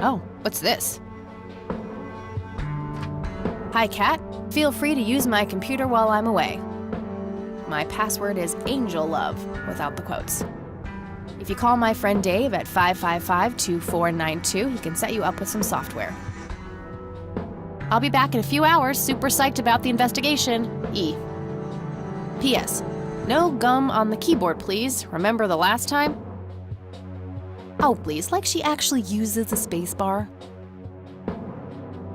Oh, what's this? Hi, Kat. Feel free to use my computer while I'm away. My password is AngelLove, without the quotes. If you call my friend Dave at 555-2492, he can set you up with some software. I'll be back in a few hours, super psyched about the investigation. E. P.S. No gum on the keyboard, please. Remember the last time? Oh, please, like she actually uses the spacebar.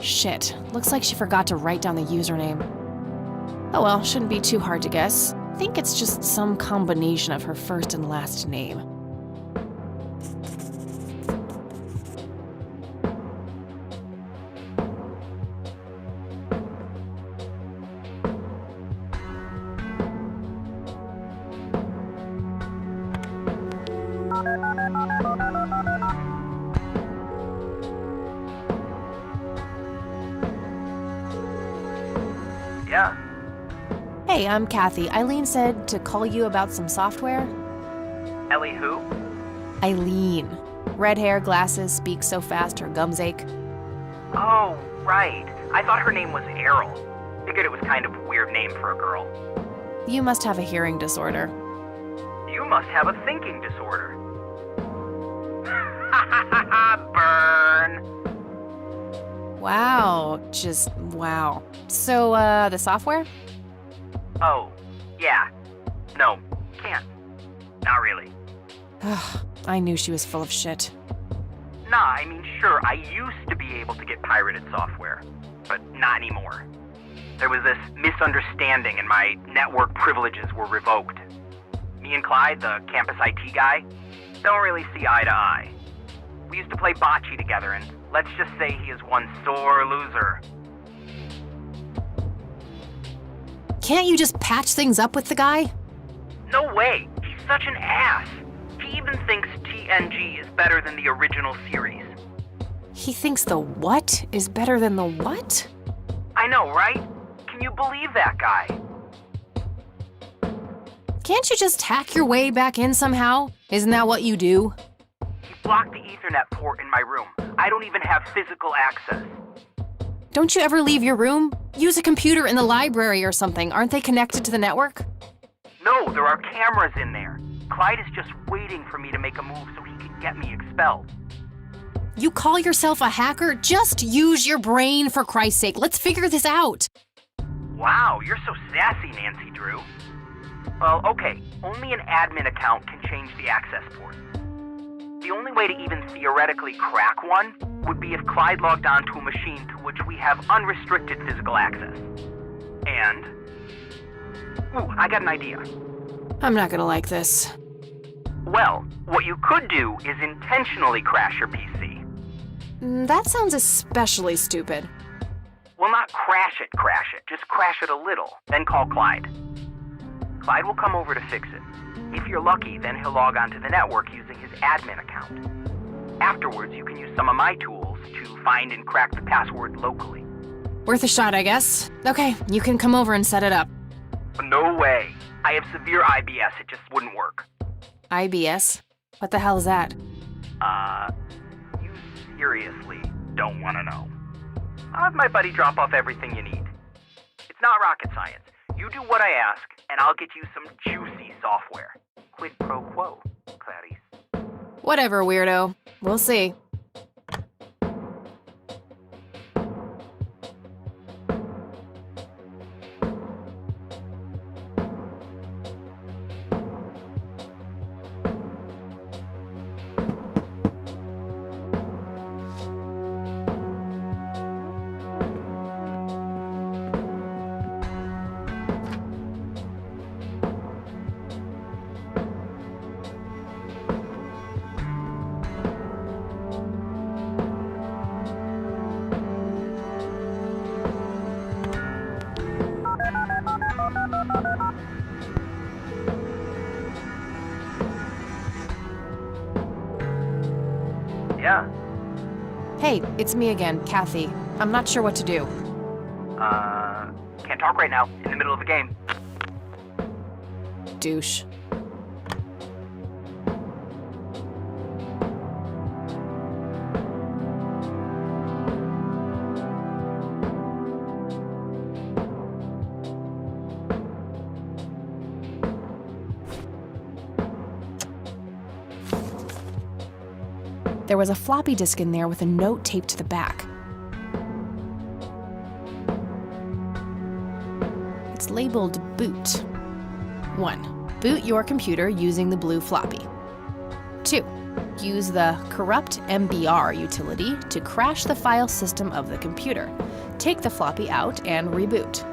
Shit, looks like she forgot to write down the username. Oh well, shouldn't be too hard to guess. I think it's just some combination of her first and last name. Yeah. Hey, I'm Kathy. Eileen said to call you about some software. Ellie who? Eileen. Red hair, glasses, speaks so fast her gums ache. Oh, right. I thought her name was Errol. Figured it was kind of a weird name for a girl. You must have a hearing disorder. You must have a thinking disorder. Burn. Wow, just wow. So, the software? Oh, yeah. No, can't. Not really. I knew she was full of shit. Nah, I mean, sure, I used to be able to get pirated software, but not anymore. There was this misunderstanding and my network privileges were revoked. Me and Clyde, the campus IT guy, don't really see eye to eye. We used to play bocce together, and let's just say he is one sore loser. Can't you just patch things up with the guy? No way! He's such an ass! He even thinks TNG is better than the original series. He thinks the what is better than the what? I know, right? Can you believe that guy? Can't you just hack your way back in somehow? Isn't that what you do? He blocked the Ethernet port in my room. I don't even have physical access. Don't you ever leave your room? Use a computer in the library or something. Aren't they connected to the network? No, there are cameras in there. Clyde is just waiting for me to make a move so he can get me expelled. You call yourself a hacker? Just use your brain, for Christ's sake. Let's figure this out. Wow, you're so sassy, Nancy Drew. Well, okay, only an admin account can change the access port. The only way to even theoretically crack one would be if Clyde logged onto a machine to which we have unrestricted physical access. And... Ooh, I got an idea. I'm not gonna like this. Well, what you could do is intentionally crash your PC. That sounds especially stupid. Well, not crash it, just crash it a little, then call Clyde. Clyde will come over to fix it. If you're lucky, then he'll log onto the network using his admin account. Afterwards, you can use some of my tools to find and crack the password locally. Worth a shot, I guess. Okay, you can come over and set it up. No way. I have severe IBS, it just wouldn't work. IBS? What the hell is that? You seriously don't want to know. I'll have my buddy drop off everything you need. It's not rocket science. You do what I ask, and I'll get you some juicy software. Quid pro quo, Clarice. Whatever, weirdo. We'll see. Yeah. Hey, it's me again, Kathy. I'm not sure what to do. Can't talk right now. In the middle of the game. Douche. There was a floppy disk in there with a note taped to the back. It's labeled boot. 1. Boot your computer using the blue floppy. 2. Use the corrupt MBR utility to crash the file system of the computer. Take the floppy out and reboot.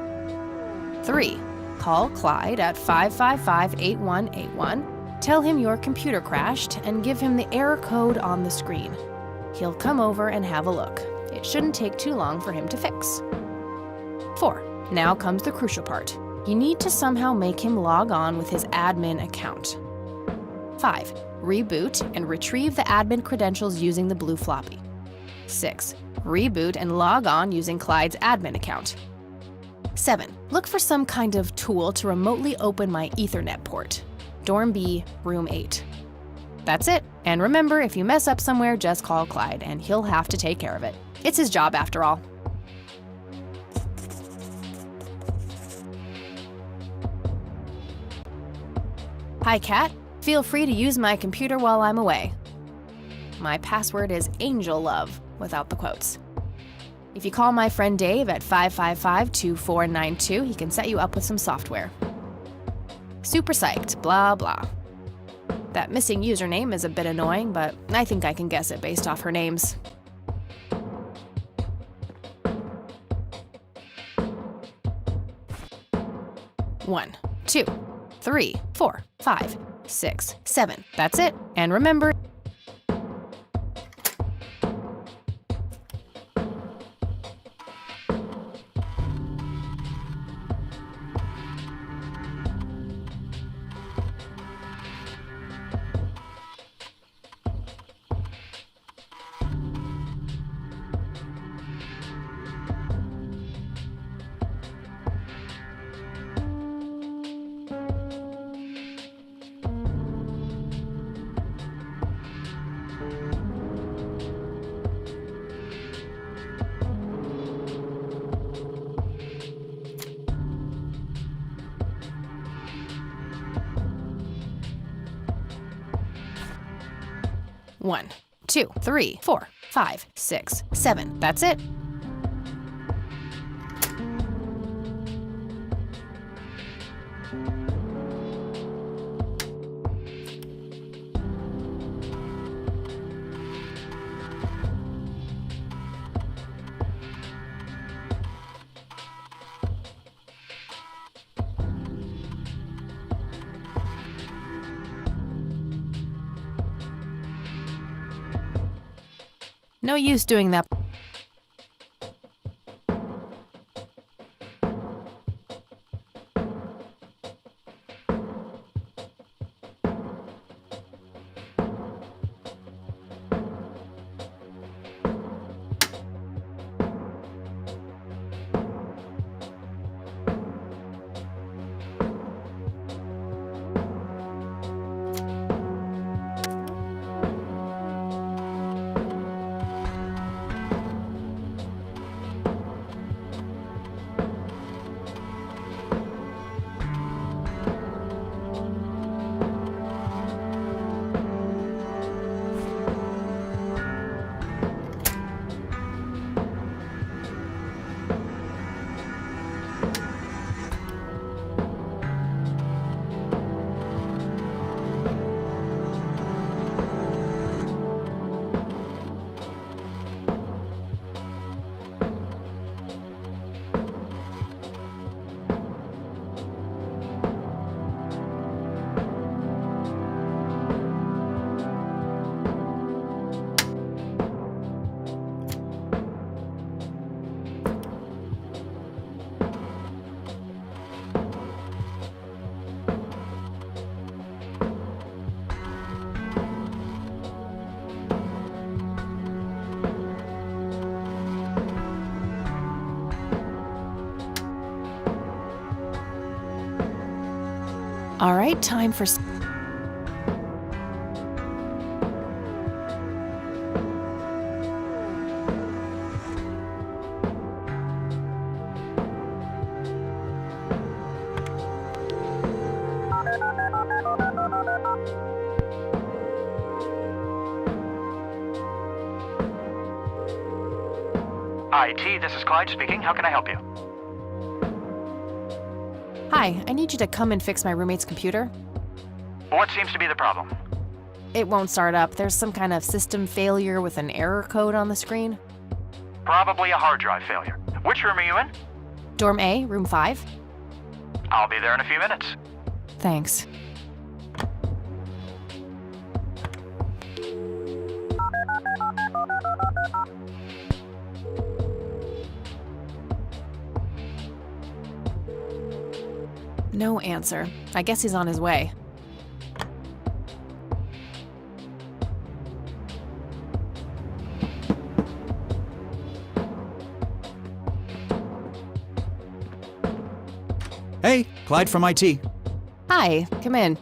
3. Call Clyde at 555-8181. Tell him your computer crashed and give him the error code on the screen. He'll come over and have a look. It shouldn't take too long for him to fix. 4. Now comes the crucial part. You need to somehow make him log on with his admin account. 5. Reboot and retrieve the admin credentials using the blue floppy. 6. Reboot and log on using Clyde's admin account. 7. Look for some kind of tool to remotely open my Ethernet port. Dorm B, room 8. That's it. And remember, if you mess up somewhere, just call Clyde and he'll have to take care of it. It's his job after all. Hi, Kat. Feel free to use my computer while I'm away. My password is Angel Love, without the quotes. If you call my friend Dave at 555-2492, he can set you up with some software. Super psyched, blah blah. That missing username is a bit annoying, but I think I can guess it based off her names. One, 2, 3, 4, 5, 6, 7. That's it. And remember, One, 2, 3, 4, 5, 6, 7. That's it. No use doing that. All right, time for... IT, this is Clyde speaking. How can I help you? Hi, I need you to come and fix my roommate's computer. What seems to be the problem? It won't start up. There's some kind of system failure with an error code on the screen. Probably a hard drive failure. Which room are you in? Dorm A, room 5. I'll be there in a few minutes. Thanks. No answer. I guess he's on his way. Hey, Clyde from IT. Hi, come in.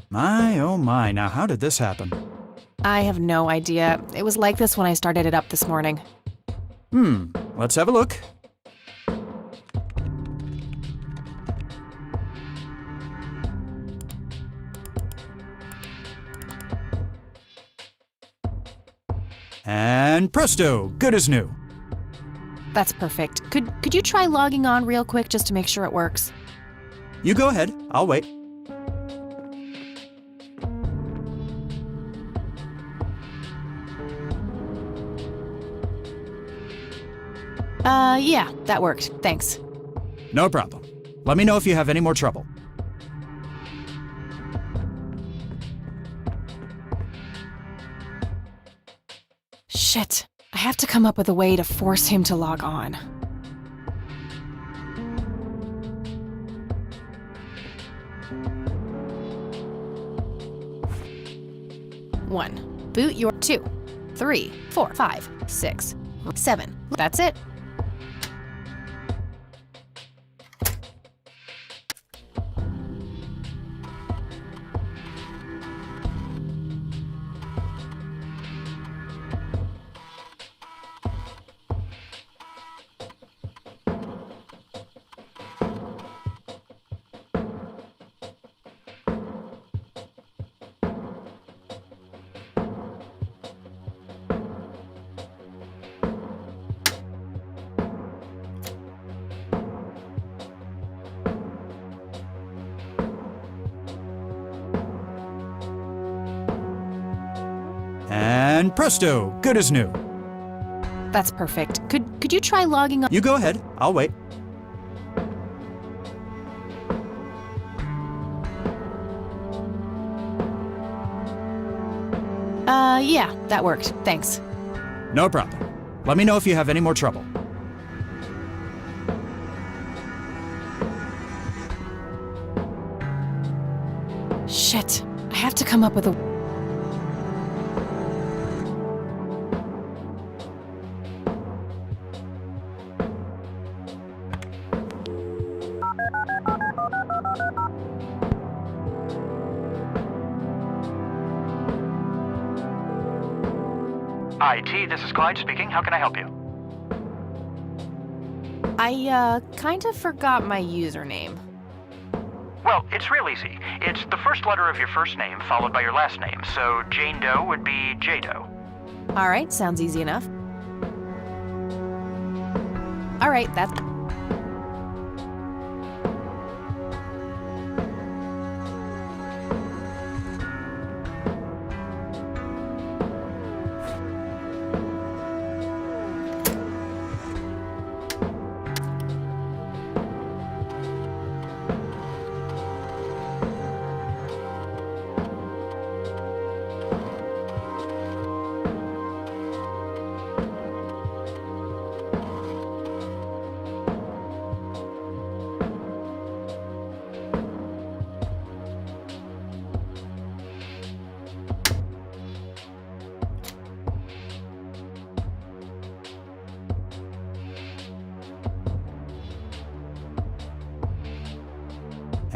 My, oh my, now how did this happen? I have no idea. It was like this when I started it up this morning. Let's have a look. And presto, good as new. That's perfect. Could you try logging on real quick just to make sure it works? You go ahead, I'll wait. Yeah, that worked. Thanks. No problem. Let me know if you have any more trouble. Shit. I have to come up with a way to force him to log on. 1. Boot your 2, 3, 4, 5, 6, 7. That's it. And presto, good as new. That's perfect. Could you try logging on? You go ahead, I'll wait. Yeah, that worked. Thanks. No problem. Let me know if you have any more trouble. Shit. I have to come up with a... IT, this is Clyde speaking. How can I help you? I, kind of forgot my username. Well, it's real easy. It's the first letter of your first name followed by your last name, so Jane Doe would be J Doe. Alright, sounds easy enough. Alright, that's...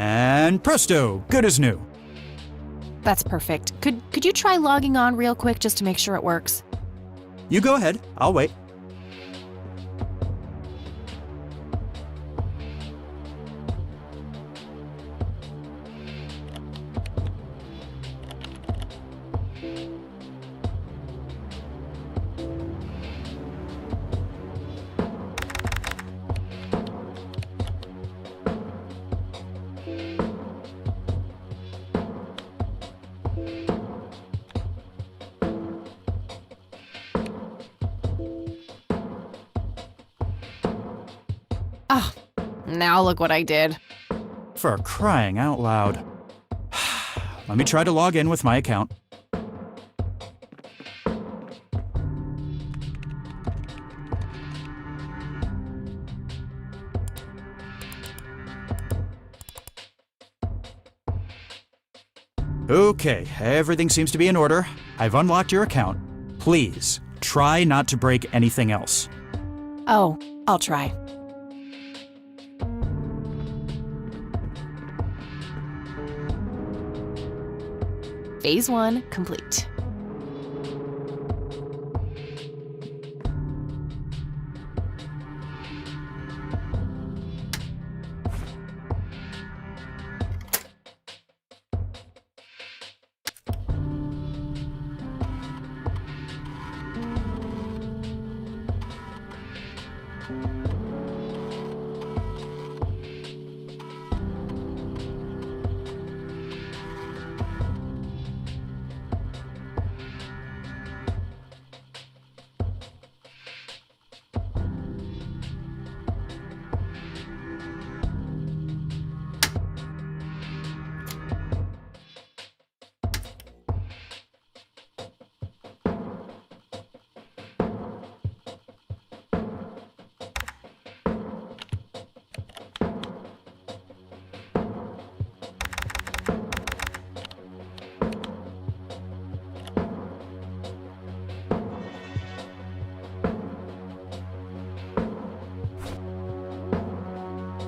And presto, good as new. That's perfect. Could you try logging on real quick just to make sure it works? You go ahead, I'll wait. Ah, now look what I did. For crying out loud. Let me try to log in with my account. Okay, everything seems to be in order. I've unlocked your account. Please, try not to break anything else. Oh, I'll try. Phase 1 complete.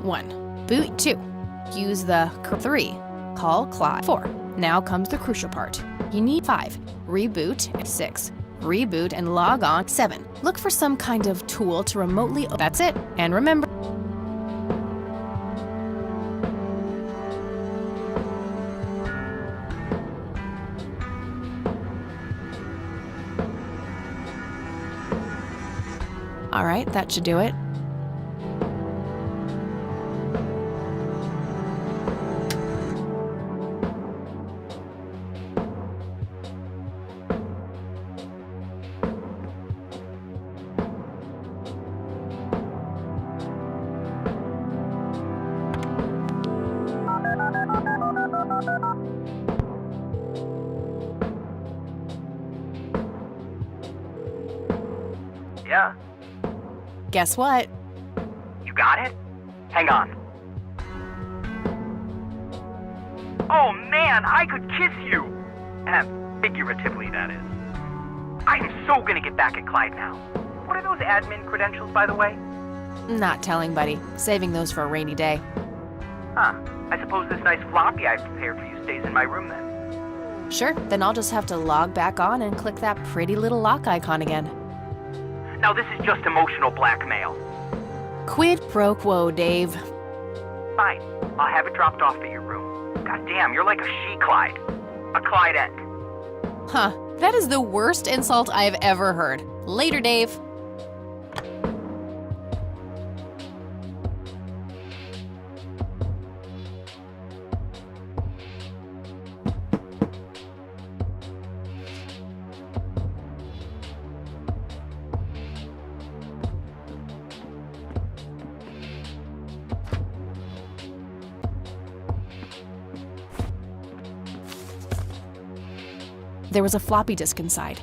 One. Boot 2. Use the 3. Call Clyde 4. Now comes the crucial part. You need 5. Reboot 6. Reboot and log on 7. Look for some kind of tool to remotely. That's it. And remember. All right, that should do it. Yeah? Guess what? You got it? Hang on. Oh man, I could kiss you! Figuratively, that is. I am so gonna get back at Clyde now. What are those admin credentials, by the way? Not telling, buddy. Saving those for a rainy day. Huh. I suppose this nice floppy I've prepared for you stays in my room then. Sure, then I'll just have to log back on and click that pretty little lock icon again. Now this is just emotional blackmail. Quid pro quo, Dave. Fine. I'll have it dropped off at your room. God damn, you're like a she-Clyde. A Clydette. Huh, that is the worst insult I've ever heard. Later, Dave. There was a floppy disk inside.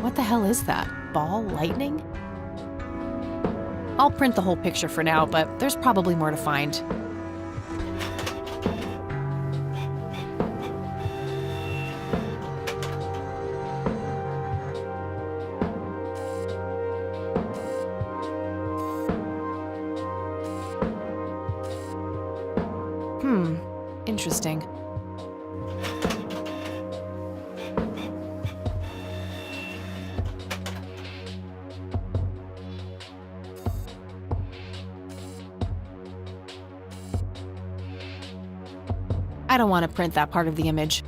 What the hell is that? Ball lightning? I'll print the whole picture for now, but there's probably more to find. Interesting. I don't want to print that part of the image.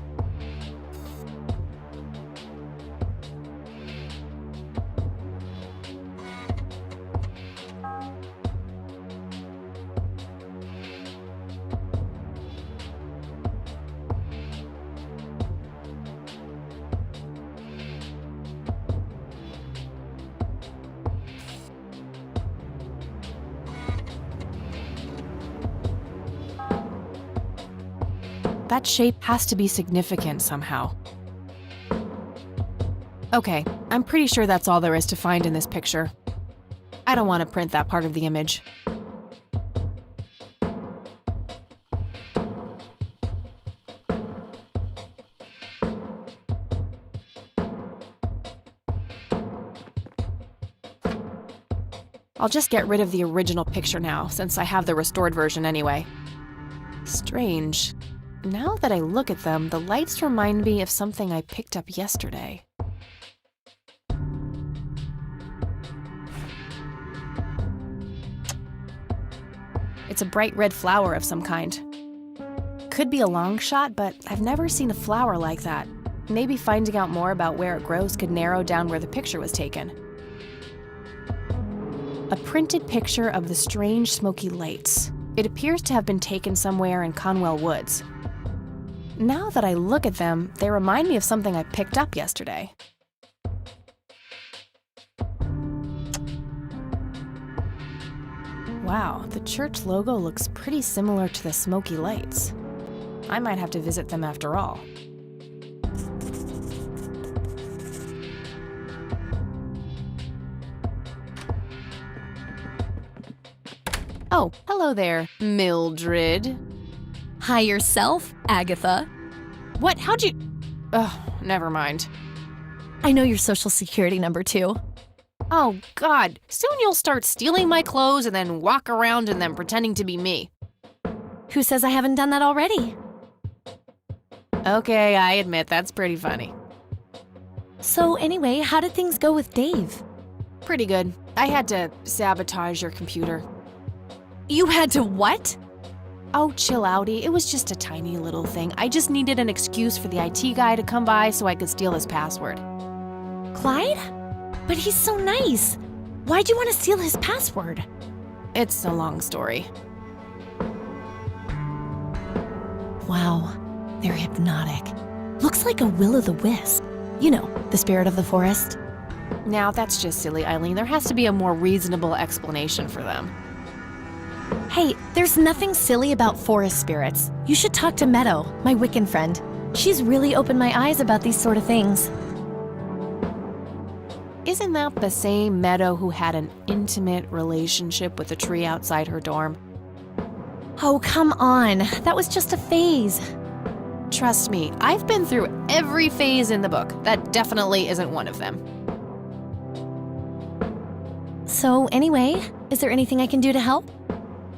That shape has to be significant somehow. Okay, I'm pretty sure that's all there is to find in this picture. I don't want to print that part of the image. I'll just get rid of the original picture now, since I have the restored version anyway. Strange. Now that I look at them, the lights remind me of something I picked up yesterday. It's a bright red flower of some kind. Could be a long shot, but I've never seen a flower like that. Maybe finding out more about where it grows could narrow down where the picture was taken. A printed picture of the strange smoky lights. It appears to have been taken somewhere in Conwell Woods. Now that I look at them, they remind me of something I picked up yesterday. Wow, the church logo looks pretty similar to the smoky lights. I might have to visit them after all. Oh, hello there, Mildred. Hi yourself, Agatha. What? How'd you... Oh, never mind. I know your social security number too. Oh, God. Soon you'll start stealing my clothes and then walk around in them pretending to be me. Who says I haven't done that already? Okay, I admit that's pretty funny. So anyway, how did things go with Dave? Pretty good. I had to sabotage your computer. You had to what? Oh, chill outie. It was just a tiny little thing. I just needed an excuse for the IT guy to come by so I could steal his password. Clyde? But he's so nice. Why'd you want to steal his password? It's a long story. Wow, they're hypnotic. Looks like a will-o'-the-wisp. You know, the spirit of the forest. Now, that's just silly, Eileen. There has to be a more reasonable explanation for them. Hey, there's nothing silly about forest spirits. You should talk to Meadow, my Wiccan friend. She's really opened my eyes about these sort of things. Isn't that the same Meadow who had an intimate relationship with a tree outside her dorm? Oh, come on. That was just a phase. Trust me, I've been through every phase in the book. That definitely isn't one of them. So anyway, is there anything I can do to help?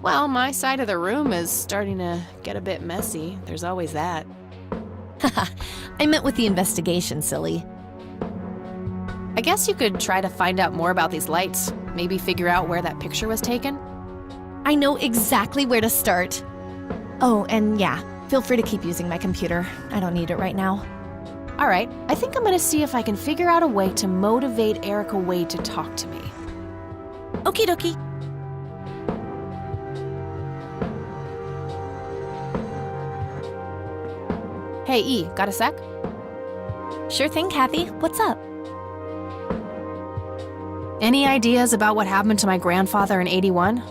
Well, my side of the room is starting to get a bit messy. There's always that. Haha, I meant with the investigation, silly. I guess you could try to find out more about these lights. Maybe figure out where that picture was taken. I know exactly where to start. Oh, and yeah, feel free to keep using my computer. I don't need it right now. All right, I think I'm gonna see if I can figure out a way to motivate Erica Wade to talk to me. Okie dokie. Hey, E, got a sec? Sure thing, Kathy. What's up? Any ideas about what happened to my grandfather in '81?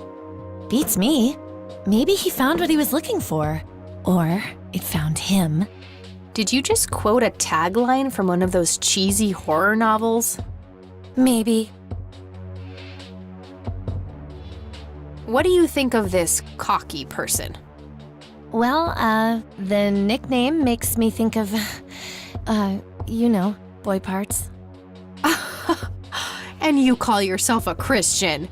Beats me. Maybe he found what he was looking for. Or it found him. Did you just quote a tagline from one of those cheesy horror novels? Maybe. What do you think of this cocky person? Well, the nickname makes me think of, boy parts. And you call yourself a Christian?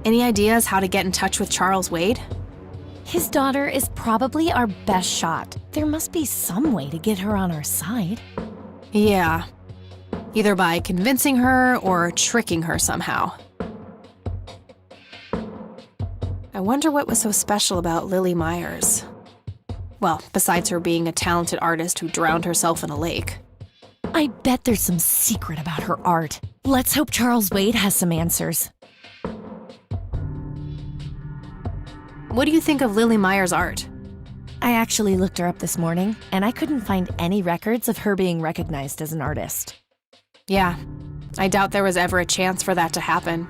Any ideas how to get in touch with Charles Wade? His daughter is probably our best shot. There must be some way to get her on our side. Yeah. Either by convincing her or tricking her somehow. I wonder what was so special about Lily Myers. Well, besides her being a talented artist who drowned herself in a lake. I bet there's some secret about her art. Let's hope Charles Wade has some answers. What do you think of Lily Myers' art? I actually looked her up this morning, and I couldn't find any records of her being recognized as an artist. Yeah, I doubt there was ever a chance for that to happen.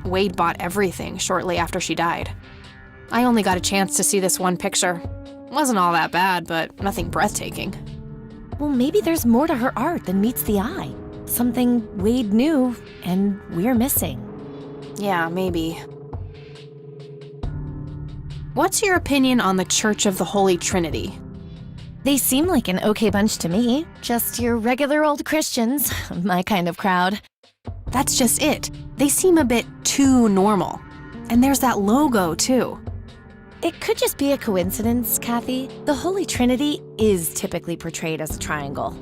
Wade bought everything shortly after she died. I only got a chance to see this one picture. Wasn't all that bad, but nothing breathtaking. Well, maybe there's more to her art than meets the eye. Something Wade knew, and we're missing. Yeah, maybe. What's your opinion on the Church of the Holy Trinity? They seem like an okay bunch to me. Just your regular old Christians, my kind of crowd. That's just it. They seem a bit too normal. And there's that logo, too. It could just be a coincidence, Kathy. The Holy Trinity is typically portrayed as a triangle.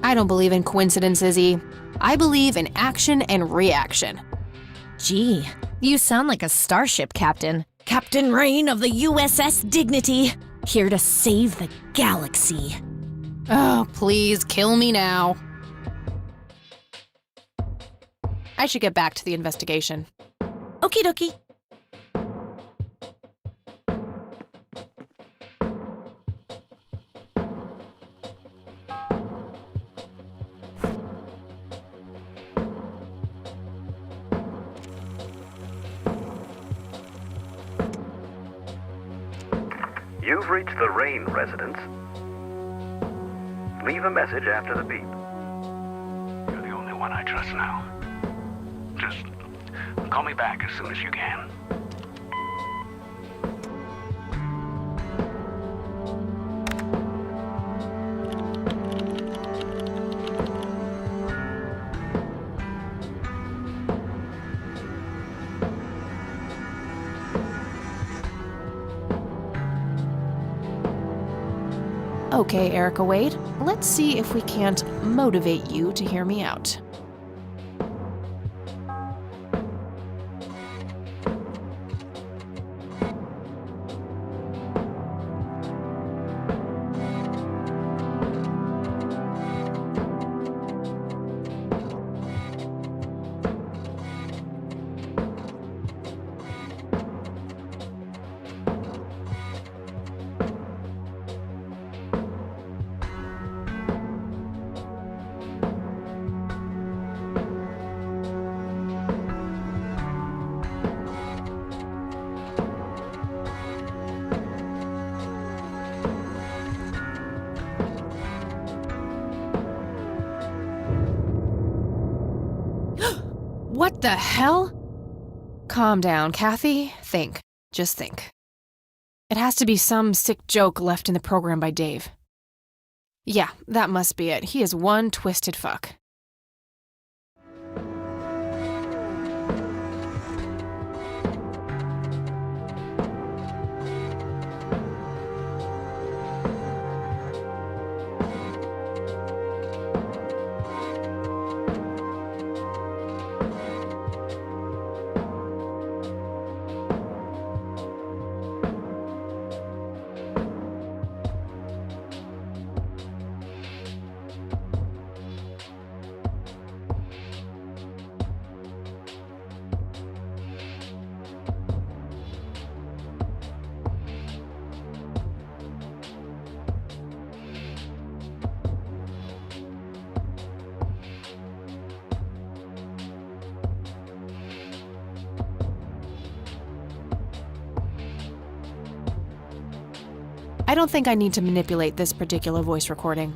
I don't believe in coincidences, E. I believe in action and reaction. Gee, you sound like a starship captain. Captain Rain of the USS Dignity, here to save the galaxy. Oh, please kill me now. I should get back to the investigation. Okie dokie. You've reached the Rain residence. Leave a message after the beep. You're the only one I trust now. Just call me back as soon as you can. Okay, Erica Wade, let's see if we can't motivate you to hear me out. What the hell? Calm down, Kathy. Think. Just think. It has to be some sick joke left in the program by Dave. Yeah, that must be it. He is one twisted fuck. I don't think I need to manipulate this particular voice recording.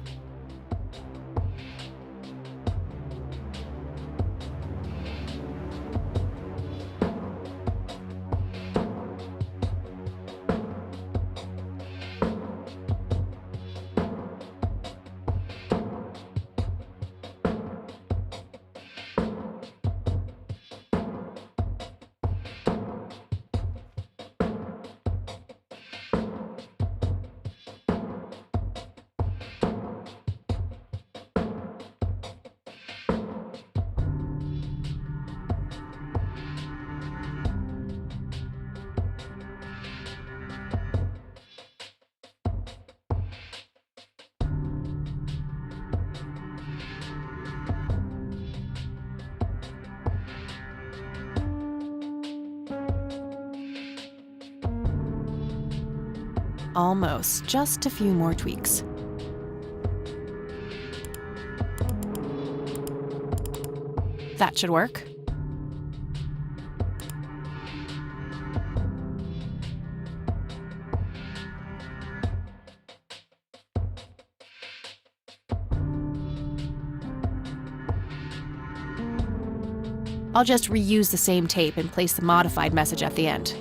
Almost. Just a few more tweaks. That should work. I'll just reuse the same tape and place the modified message at the end.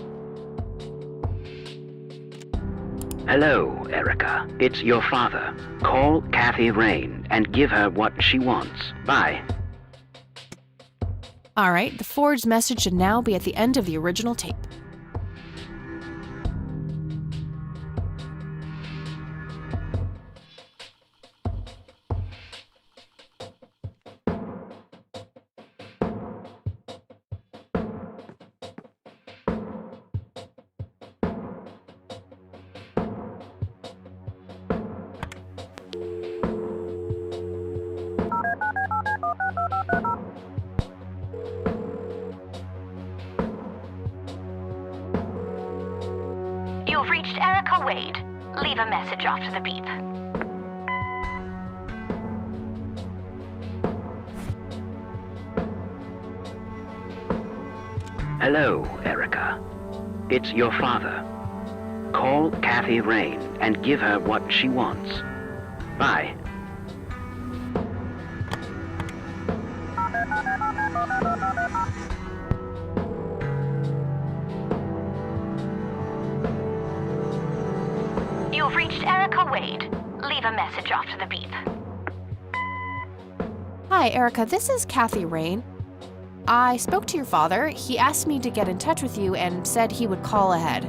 Hello, Erica. It's your father. Call Kathy Rain and give her what she wants. Bye. Alright, the forged message should now be at the end of the original tape. You've reached Erica Wade. Leave a message after the beep. Hello, Erica. It's your father. Call Kathy Rain and give her what she wants. Bye. You've reached Erica Wade. Leave a message after the beep. Hi, Erica. This is Kathy Rain. I spoke to your father. He asked me to get in touch with you and said he would call ahead.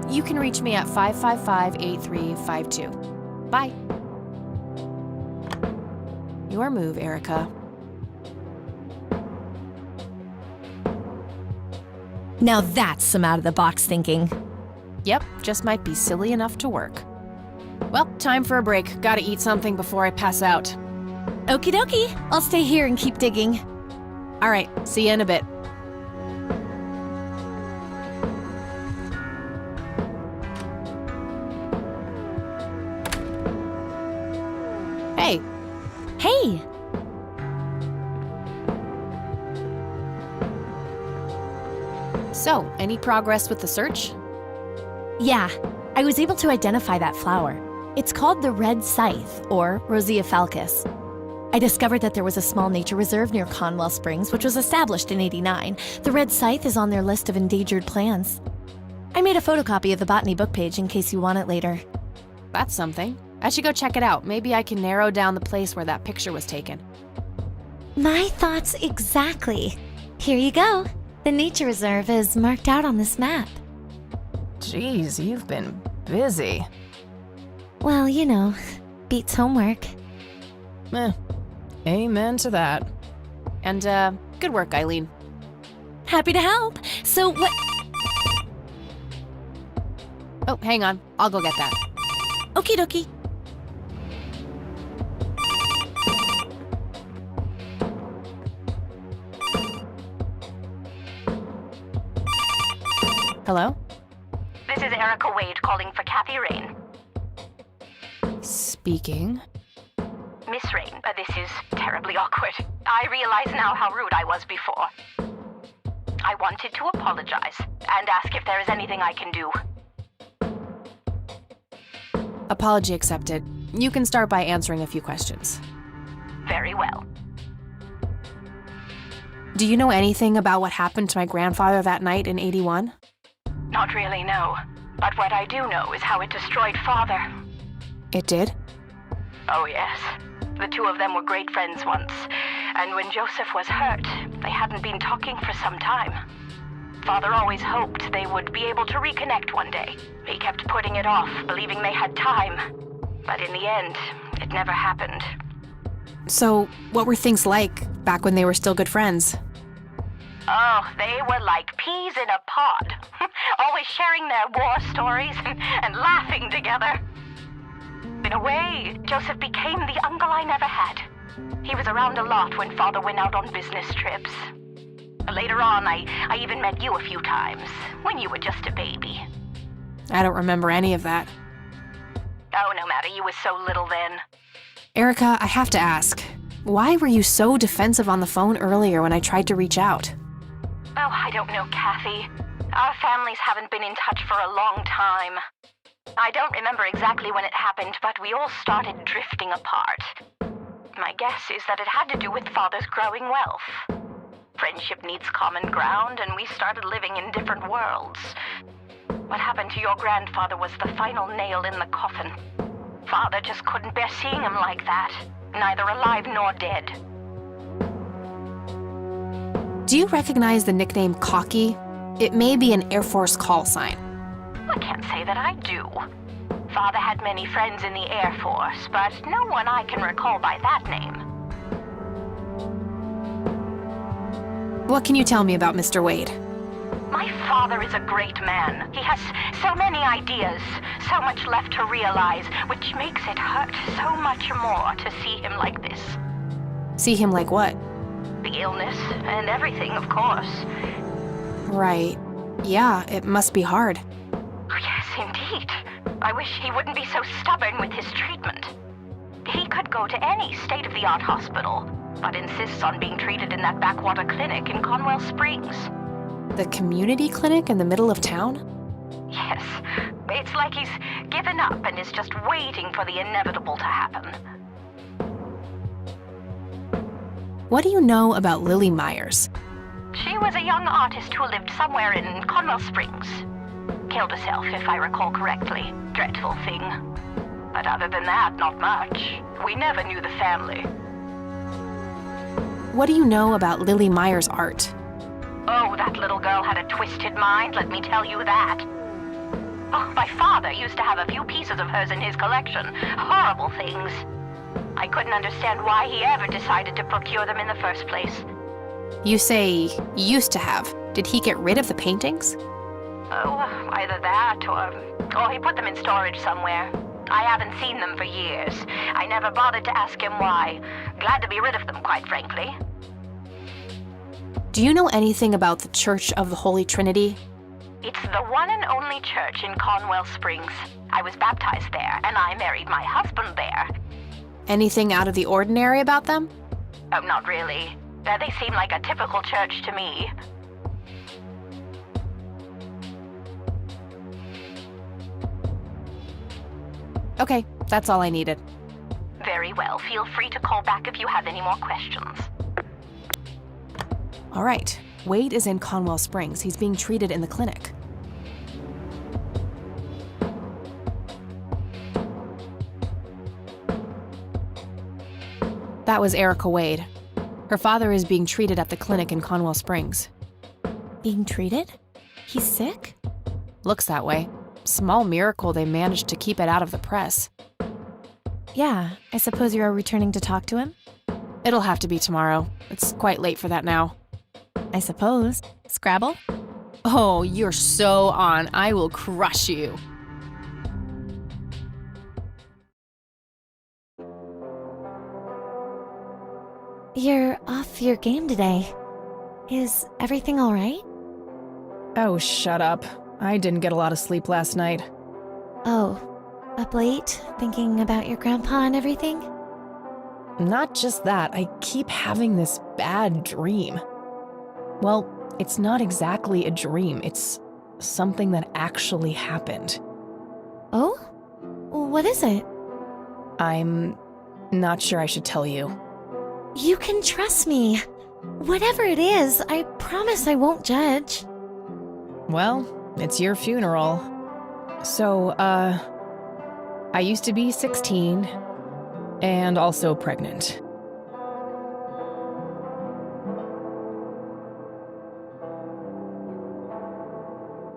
You can reach me at 555-8352. Bye. Your move, Erica. Now that's some out-of-the-box thinking. Yep, just might be silly enough to work. Well, time for a break. Gotta eat something before I pass out. Okie dokie, I'll stay here and keep digging. All right, see you in a bit. Hey. Hey! So, any progress with the search? Yeah, I was able to identify that flower. It's called the red scythe, or Rosea falcus. I discovered that there was a small nature reserve near Conwell Springs, which was established in '89. The red scythe is on their list of endangered plants. I made a photocopy of the botany book page in case you want it later. That's something. I should go check it out. Maybe I can narrow down the place where that picture was taken. My thoughts exactly. Here you go. The nature reserve is marked out on this map. Jeez, you've been busy. Well, you know, beats homework. Amen to that. And, good work, Eileen. Happy to help. So what? Oh, hang on. I'll go get that. Okie dokie. Hello? This is Erica Wade calling for Kathy Rain. Speaking. Miss Rain, this is terribly awkward. I realize now how rude I was before. I wanted to apologize and ask if there is anything I can do. Apology accepted. You can start by answering a few questions. Very well. Do you know anything about what happened to my grandfather that night in 81? Not really, no. But what I do know is how it destroyed Father. It did? Oh, yes. The two of them were great friends once, and when Joseph was hurt, they hadn't been talking for some time. Father always hoped they would be able to reconnect one day. He kept putting it off, believing they had time. But in the end, it never happened. So, what were things like back when they were still good friends? Oh, they were like peas in a pod. Always sharing their war stories and laughing together. In a way, Joseph became the uncle I never had. He was around a lot when Father went out on business trips. Later on, I even met you a few times, when you were just a baby. I don't remember any of that. Oh, no matter, you were so little then. Erica, I have to ask, why were you so defensive on the phone earlier when I tried to reach out? Oh, I don't know, Kathy. Our families haven't been in touch for a long time. I don't remember exactly when it happened, but we all started drifting apart. My guess is that it had to do with Father's growing wealth. Friendship needs common ground, and we started living in different worlds. What happened to your grandfather was the final nail in the coffin. Father just couldn't bear seeing him like that, neither alive nor dead. Do you recognize the nickname Cocky? It may be an Air Force call sign. I can't say that I do. Father had many friends in the Air Force, but no one I can recall by that name. What can you tell me about Mr. Wade? My father is a great man. He has so many ideas, so much left to realize, which makes it hurt so much more to see him like this. See him like what? The illness and everything, of course. Right. Yeah, it must be hard. Yes, indeed. I wish he wouldn't be so stubborn with his treatment. He could go to any state-of-the-art hospital, but insists on being treated in that backwater clinic in Conwell Springs. The community clinic in the middle of town? Yes. It's like he's given up and is just waiting for the inevitable to happen. What do you know about Lily Myers? She was a young artist who lived somewhere in Conwell Springs. Killed herself, if I recall correctly. Dreadful thing. But other than that, not much. We never knew the family. What do you know about Lily Myers' art? Oh, that little girl had a twisted mind, let me tell you that. Oh, my father used to have a few pieces of hers in his collection. Horrible things. I couldn't understand why he ever decided to procure them in the first place. You say used to have. Did he get rid of the paintings? Oh, either that or he put them in storage somewhere. I haven't seen them for years. I never bothered to ask him why. Glad to be rid of them, quite frankly. Do you know anything about the Church of the Holy Trinity? It's the one and only church in Conwell Springs. I was baptized there, and I married my husband there. Anything out of the ordinary about them? Oh, not really. They seem like a typical church to me. Okay, that's all I needed. Very well. Feel free to call back if you have any more questions. All right. Wade is in Conwell Springs. He's being treated in the clinic. That was Erica Wade. Her father is being treated at the clinic in Conwell Springs. Being treated? He's sick? Looks that way. Small miracle they managed to keep it out of the press. Yeah, I suppose you're returning to talk to him? It'll have to be tomorrow. It's quite late for that now. I suppose. Scrabble? Oh, you're so on. I will crush you. You're off your game today. Is everything all right? Oh, shut up. I didn't get a lot of sleep last night. Oh, up late, thinking about your grandpa and everything? Not just that, I keep having this bad dream. Well, it's not exactly a dream, it's something that actually happened. Oh? What is it? I'm not sure I should tell you. You can trust me. Whatever it is, I promise I won't judge. Well, it's your funeral. So, I used to be 16 and also pregnant.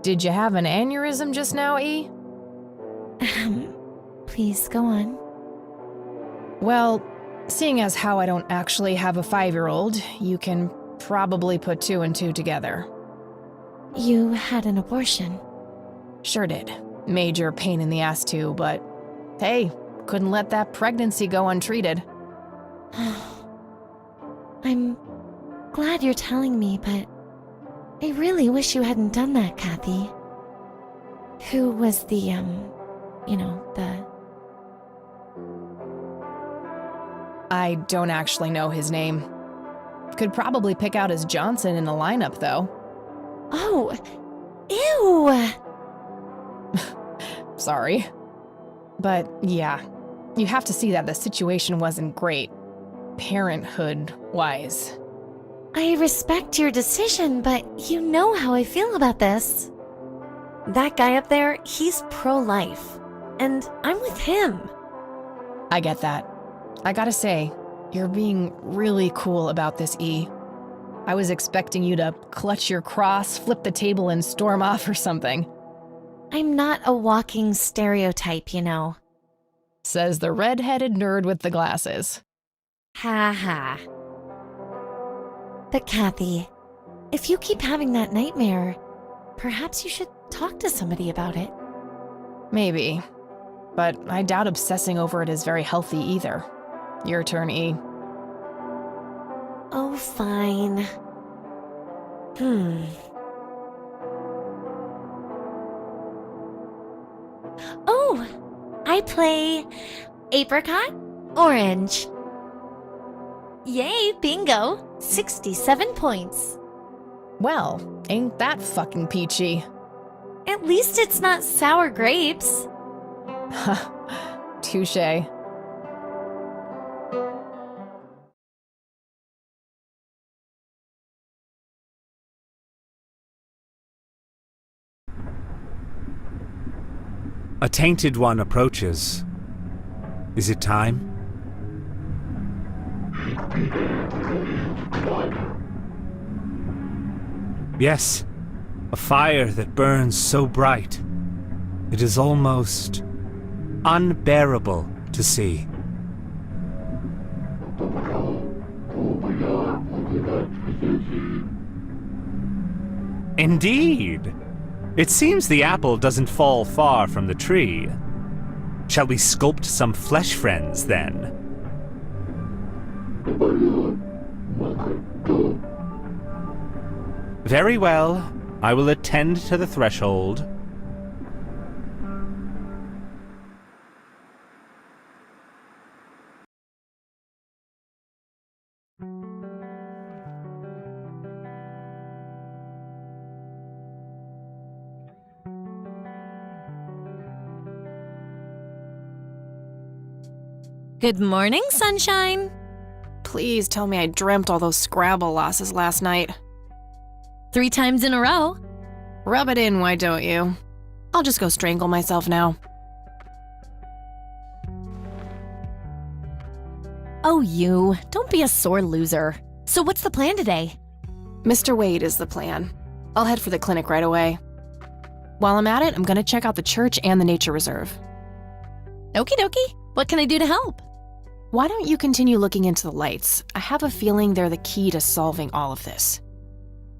Did you have an aneurysm just now, E? Please go on. Well, seeing as how I don't actually have a 5-year-old, you can probably put 2 and 2 together. You had an abortion. Sure did. Major pain in the ass too, but hey, couldn't let that pregnancy go untreated. I'm glad you're telling me, but I really wish you hadn't done that, Kathy. Who was the I don't actually know his name. Could probably pick out his Johnson in a lineup, though. Oh, ew! Sorry. But yeah, you have to see that the situation wasn't great, parenthood-wise. I respect your decision, but you know how I feel about this. That guy up there, he's pro-life, and I'm with him. I get that. I gotta say, you're being really cool about this, E. I was expecting you to clutch your cross, flip the table, and storm off or something. I'm not a walking stereotype, you know. Says the red-headed nerd with the glasses. Ha ha. But Kathy, if you keep having that nightmare, perhaps you should talk to somebody about it. Maybe. But I doubt obsessing over it is very healthy either. Your turn, E. Oh, fine. Oh, I play apricot, orange. Yay, bingo. 67 points. Well, ain't that fucking peachy. At least it's not sour grapes. Touché. A tainted one approaches. Is it time? Yes, a fire that burns so bright. It is almost unbearable to see. Indeed! It seems the apple doesn't fall far from the tree. Shall we sculpt some flesh friends, then? Very well. I will attend to the threshold. Good morning, sunshine. Please tell me I dreamt all those Scrabble losses last night. 3 times in a row. Rub it in, why don't you? I'll just go strangle myself now. Oh, you. Don't be a sore loser. So what's the plan today? Mr. Wade is the plan. I'll head for the clinic right away. While I'm at it, I'm gonna check out the church and the nature reserve. Okie dokie. What can I do to help? Why don't you continue looking into the lights? I have a feeling they're the key to solving all of this.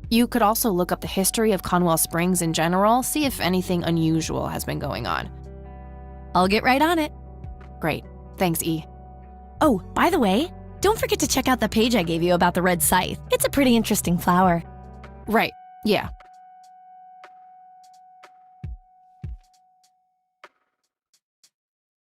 You could also look up the history of Conwell Springs in general, see if anything unusual has been going on. I'll get right on it. Great. Thanks, E. Oh, by the way, don't forget to check out the page I gave you about the red scythe. It's a pretty interesting flower. Right. Yeah,